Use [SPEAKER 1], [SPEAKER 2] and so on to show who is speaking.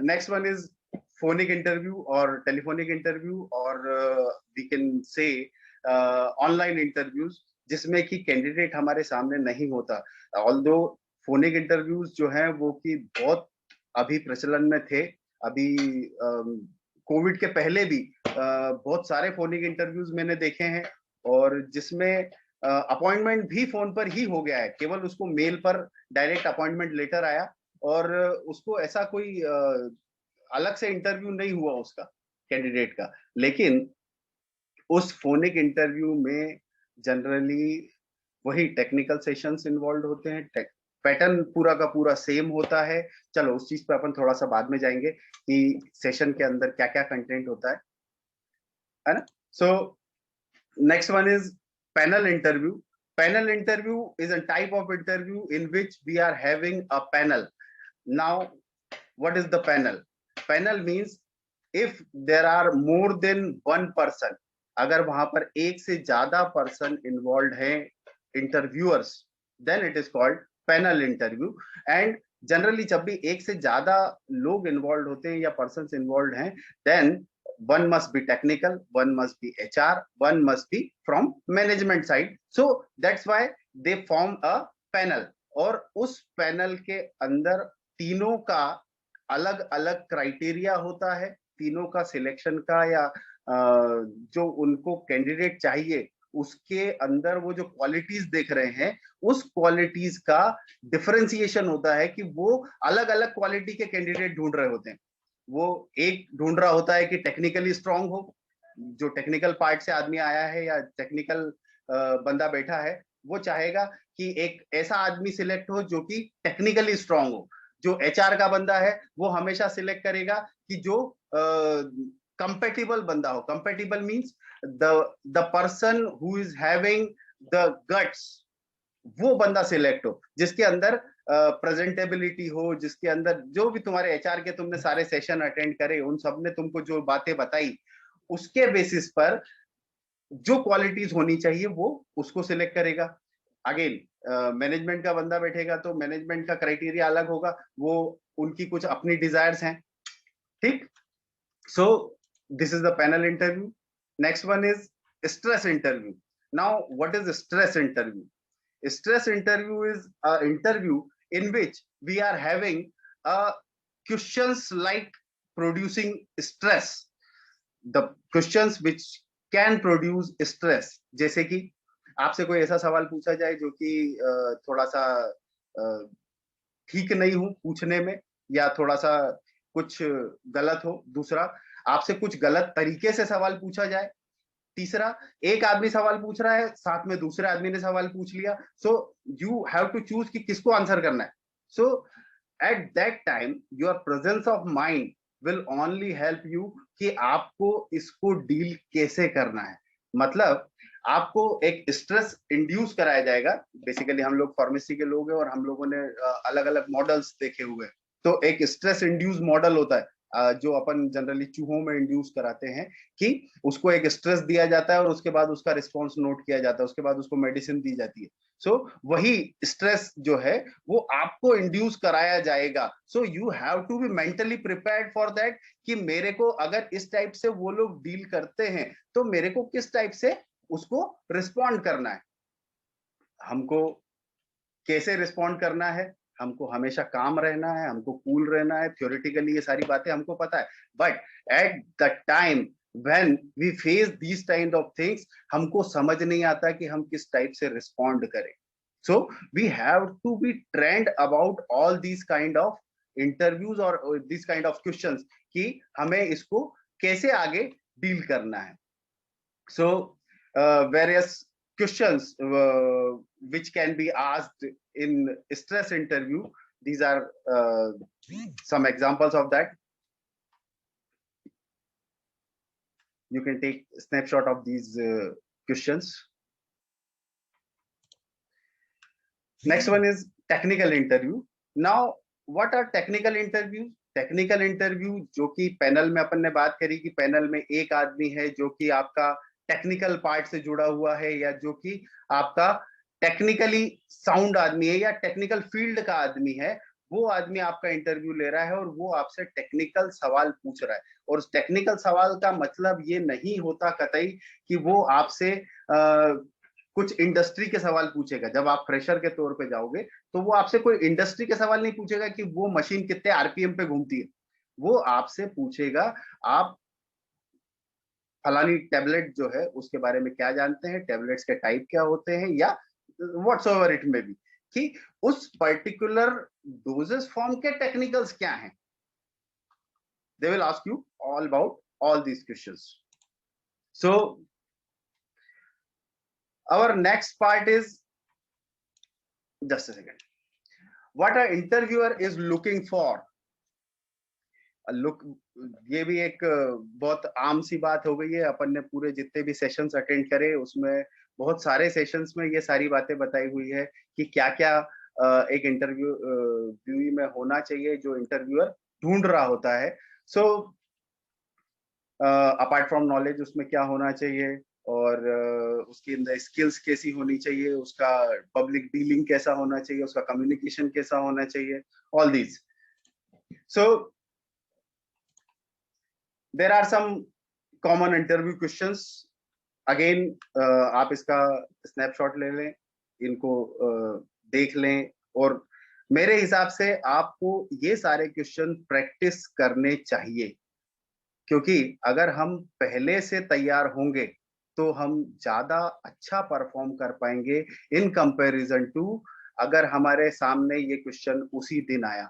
[SPEAKER 1] Next one is phonic interview or telephonic interview, or we can say online interviews, जिसमें कि candidate हमारे सामने नहीं होता. ऑल्दो फोनिक इंटरव्यूज जो हैं वो कि बहुत अभी प्रचलन में थे. अभी कोविड के पहले भी बहुत सारे फोनिक इंटरव्यूज मैंने देखे हैं, और जिसमें अपॉइंटमेंट भी फोन पर ही हो गया है. केवल उसको मेल पर डायरेक्ट अपॉइंटमेंट लेटर आया, और उसको ऐसा कोई अलग से इंटरव्यू नहीं हुआ उसका, कैंडिडेट का. लेकिन उस फोनिक इंटरव्यू में जनरली वही टेक्निकल सेशंस इन्वॉल्व होते हैं. पैटर्न पूरा का पूरा सेम होता है. चलो उस चीज पे अपन थोड़ा सा बाद में जाएंगे कि सेशन के अंदर क्या क्या कंटेंट होता है ना. So next one is panel interview. Panel interview is a type of interview in which we are having a panel. Now what is the panel? Panel means if there are more than one person, अगर वहां पर एक से ज्यादा person involve हैं, interviewers, then it is called panel interview. And generally जब भी एक से ज्यादा लोग इन्वॉल्व होते हैं या पर्सन इन्वॉल्व हैं, then one must be technical, one must be HR, one must be from management side. So that's why they form a panel. और उस पैनल के अंदर तीनों का अलग अलग क्राइटेरिया होता है. तीनों का सिलेक्शन का या जो उनको कैंडिडेट चाहिए उसके अंदर वो जो क्वालिटीज देख रहे हैं, उस क्वालिटीज का डिफरेंशिएशन होता है कि वो अलग अलग क्वालिटी के कैंडिडेट ढूंढ रहे होते हैं. वो एक ढूंढ रहा होता है कि टेक्निकली स्ट्रांग हो, जो टेक्निकल पार्ट से आदमी आया है या टेक्निकल बंदा बैठा है, वो चाहेगा कि एक ऐसा आदमी सिलेक्ट हो जो कि टेक्निकली स्ट्रांग हो. जो एचआर का बंदा है वो हमेशा सिलेक्ट करेगा कि जो कंपेटिबल बंदा हो. Compatible means the person who is having the guts, वो बंदा सिलेक्ट हो जिसके अंदर प्रेजेंटेबिलिटी हो, जिसके अंदर जो भी तुम्हारे एचआर के तुमने सारे सेशन अटेंड करे, उन सब ने तुमको जो बातें बताई, उसके बेसिस पर जो क्वालिटीज होनी चाहिए वो उसको सिलेक्ट करेगा. अगेन मैनेजमेंट का बंदा बैठेगा तो मैनेजमेंट का क्राइटेरिया अलग होगा, वो उनकी कुछ अपनी डिजायर्स हैं. ठीक. So this is the panel interview. Next one is stress interview. Now what is stress interview? Stress interview is an interview in which we are having questions like producing stress. The questions which can produce stress. जैसे कि आपसे कोई ऐसा सवाल पूछा जाए जो कि थोड़ा सा ठीक नहीं हो पूछने में, या थोड़ा सा कुछ गलत हो. दूसरा, आपसे कुछ गलत तरीके से सवाल पूछा जाए. तीसरा, एक आदमी सवाल पूछ रहा है, साथ में दूसरे आदमी ने सवाल पूछ लिया, so you have to choose कि किसको आंसर करना है. So at that time your presence of mind will only help you कि आपको इसको डील कैसे करना है. मतलब आपको एक स्ट्रेस इंड्यूस कराया जाएगा. बेसिकली हम लोग फार्मेसी के लोग हैं और हम लोगों ने अलग अलग मॉडल्स देखे हुए हैं. तो एक स्ट्रेस इंड्यूस मॉडल होता है जो अपन जनरली चूहों में इंड्यूस कराते हैं, कि उसको एक स्ट्रेस दिया जाता है और उसके बाद उसका रिस्पॉन्स नोट किया जाता है, उसके बाद उसको मेडिसिन दी जाती है. सो वही स्ट्रेस जो है वो आपको इंड्यूस कराया जाएगा. So you have to be mentally prepared for that कि मेरे को अगर इस टाइप से वो लोग डील करते हैं तो मेरे को किस टाइप से उसको रिस्पॉन्ड करना है, हमको कैसे रिस्पॉन्ड करना है, हमको हमेशा काम रहना है, हमको कूल रहना है. थ्योरेटिकली ये सारी बातें हमको पता है, but at the time when we face these kind of things, हमको समझ नहीं आता कि हम किस टाइप से रिस्पॉन्ड करें. So we have to be trained about all these kind of interviews और दिस काइंड ऑफ क्वेश्चंस कि हमें इसको कैसे आगे डील करना है. So various questions which can be asked in stress interview. These are some examples of that. You can take a snapshot of these questions. Next one is technical interview. Now what are technical interviews? Technical interview जो कि panel में अपन ने बात करी कि panel में एक आदमी है जो कि आपका टेक्निकल पार्ट से जुड़ा हुआ है, या जो कि आपका टेक्निकली साउंड आदमी है या टेक्निकल फील्ड का आदमी है, वो आदमी आपका इंटरव्यू ले रहा है और वो आपसे टेक्निकल सवाल पूछ रहा है। और उस टेक्निकल सवाल का मतलब ये नहीं होता कतई कि वो आपसे कुछ इंडस्ट्री के सवाल पूछेगा। जब आप फ्रेशर के तौर पे जाओगे तो वो आपसे कोई इंडस्ट्री के सवाल नहीं पूछेगा कि वो मशीन कितने आरपीएम पे घूमती है। वो आपसे पूछेगा आप फलानी टैबलेट जो है उसके बारे में क्या जानते हैं, टैबलेट्स के टाइप क्या होते हैं, या व्हाट्सएवर इट मे बी, कि उस पर्टिकुलर डोजेस फॉर्म के टेक्निकल्स क्या हैं। They will ask you all about all these questions. So our next part is, just a second, what an interviewer is looking for. Look, ये भी एक बहुत आम सी बात हो गई है। अपन ने पूरे जितने भी सेशंस अटेंड करे उसमें बहुत सारे सेशंस में ये सारी बातें बताई हुई है कि क्या क्या एक इंटरव्यू में होना चाहिए जो इंटरव्यूअर ढूंढ रहा होता है। सो अपार्ट फ्रॉम नॉलेज उसमें क्या होना चाहिए, और उसकी अंदर स्किल्स कैसी होनी चाहिए, उसका पब्लिक डीलिंग कैसा होना चाहिए, उसका कम्युनिकेशन कैसा होना चाहिए, all these. So there are some common interview questions. Again आप इसका स्नैपशॉट ले लें, इनको देख लें, और मेरे हिसाब से आपको ये सारे क्वेश्चन प्रैक्टिस करने चाहिए, क्योंकि अगर हम पहले से तैयार होंगे तो हम ज्यादा अच्छा परफॉर्म कर पाएंगे इन कंपैरिजन टू अगर हमारे सामने ये क्वेश्चन उसी दिन आया।